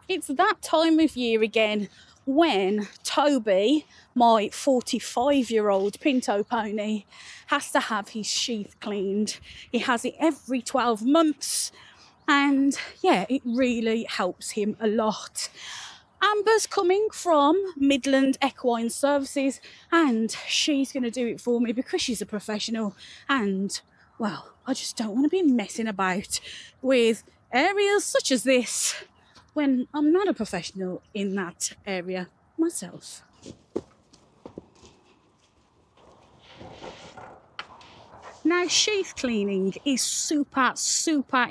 It's that time of year again when Toby, my 45-year-old Pinto pony, has to have his sheath cleaned. He has it every 12 months, and yeah, it really helps him a lot. Amber's coming from Midland Equine Services, and she's going to do it for me because she's a professional. And, well, I just don't want to be messing about with areas such as this when I'm not a professional in that area myself. Now, sheath cleaning is super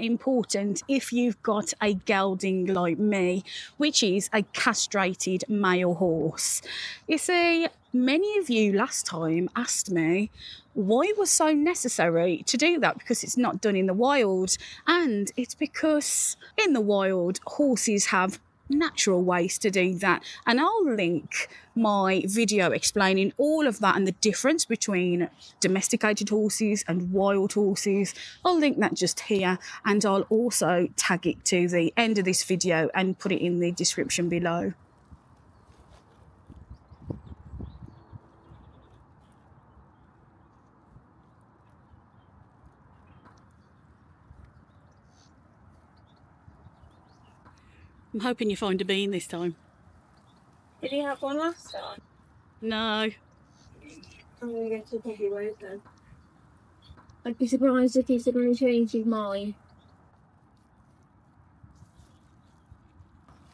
important if you've got a gelding like me, which is a castrated male horse. You see, many of you last time asked me why it was so necessary to do that, because it's not done in the wild. And it's because in the wild, horses have natural ways to do that, and I'll link my video explaining all of that and the difference between domesticated horses and wild horses. I'll link that just here, and I'll also tag it to the end of this video and put it in the description below. I'm hoping you find a bean this time. Did you have one last time? No. I'm going to get to Toby Road then. I'd be surprised if he's going to change his mind.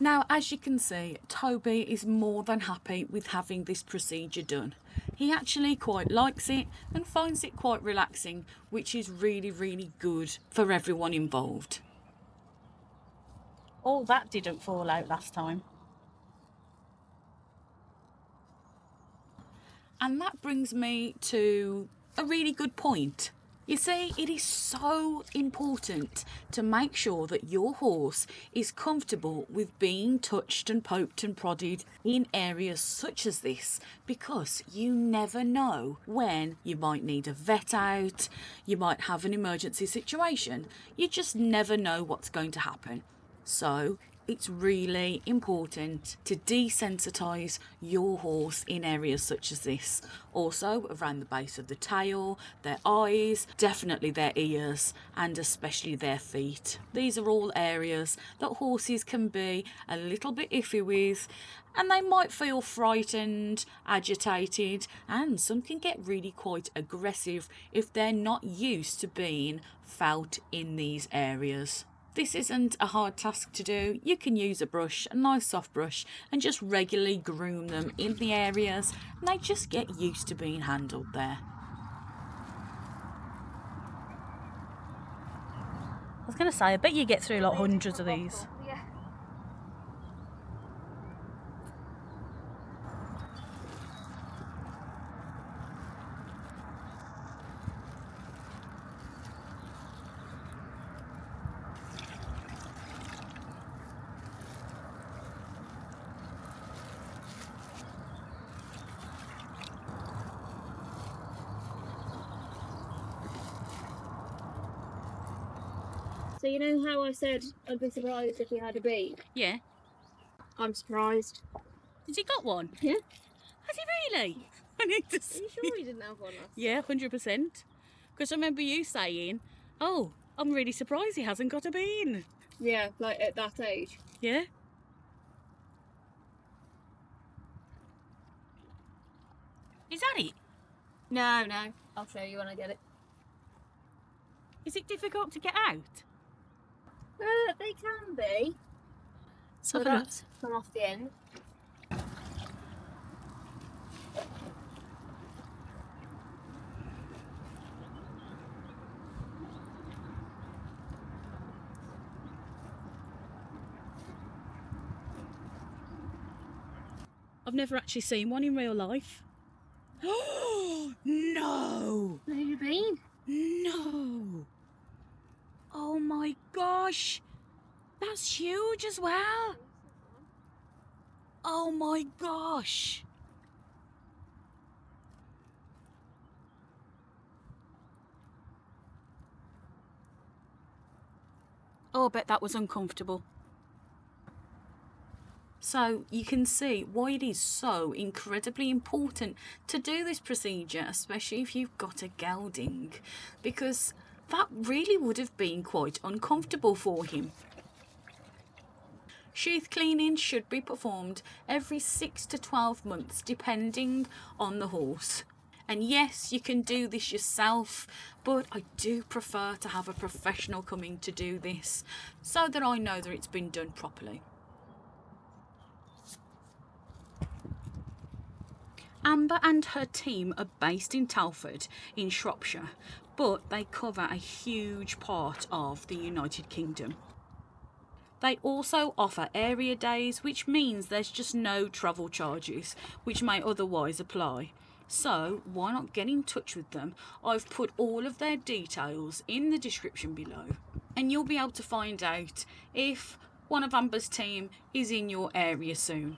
Now, as you can see, Toby is more than happy with having this procedure done. He actually quite likes it and finds it quite relaxing, which is really good for everyone involved. Oh, that didn't fall out last time. And that brings me to a really good point. You see, it is so important to make sure that your horse is comfortable with being touched and poked and prodded in areas such as this, because you never know when you might need a vet out, you might have an emergency situation. You just never know what's going to happen. So it's really important to desensitize your horse in areas such as this. Also around the base of the tail, their eyes, definitely their ears, and especially their feet. These are all areas that horses can be a little bit iffy with, and they might feel frightened, agitated, and some can get really quite aggressive if they're not used to being felt in these areas. This isn't a hard task to do. You can use a brush, a nice soft brush, and just regularly groom them in the areas, and they just get used to being handled there. I was going to say, I bet you get through like hundreds of these. Yeah. So you know how I said I'd be surprised if he had a beak? Yeah. I'm surprised. Has he got one? Yeah. Has he really? I need to see. Are you sure he didn't have one last Yeah, 100%. Because I remember you saying, oh, I'm really surprised he hasn't got a bean. Yeah, like at that age. Yeah. Is that it? No, I'll show you when I get it. Is it difficult to get out? They can be. So that's come off the end. I've never actually seen one in real life. Oh, no! Where have you been? No! Oh my gosh! That's huge as well! Oh my gosh! Oh, I bet that was uncomfortable. So you can see why it is so incredibly important to do this procedure, especially if you've got a gelding, because that really would have been quite uncomfortable for him. Sheath cleaning should be performed every 6 to 12 months depending on the horse. And yes, you can do this yourself, but I do prefer to have a professional coming to do this so that I know that it's been done properly. Amber and her team are based in Telford in Shropshire, but they cover a huge part of the United Kingdom. They also offer area days, which means there's just no travel charges, which may otherwise apply. So why not get in touch with them? I've put all of their details in the description below, and you'll be able to find out if one of Amber's team is in your area soon.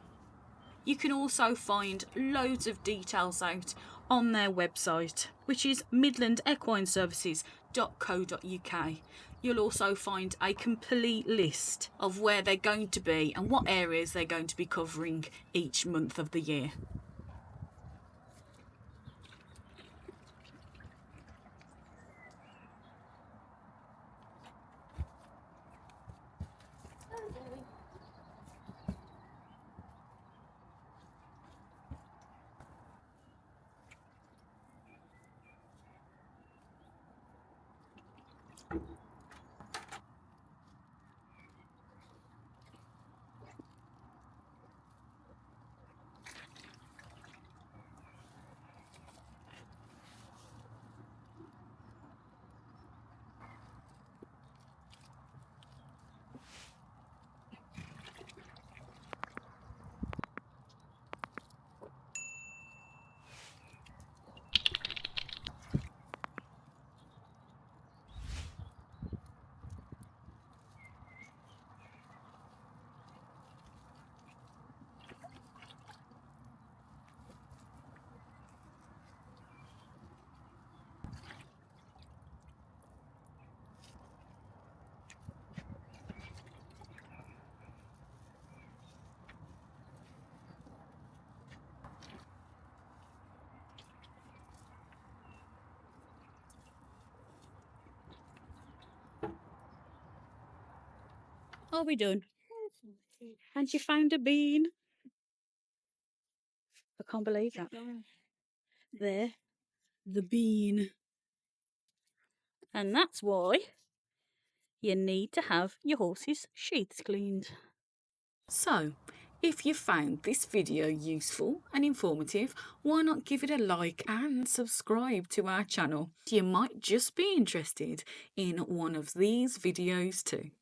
You can also find loads of details out on their website, which is midlandequineservices.co.uk. You'll also find a complete list of where they're going to be and what areas they're going to be covering each month of the year. Are we done? And you found a bean? I can't believe that. There, the bean. And that's why you need to have your horse's sheaths cleaned. So, if you found this video useful and informative, why not give it a like and subscribe to our channel? You might just be interested in one of these videos too.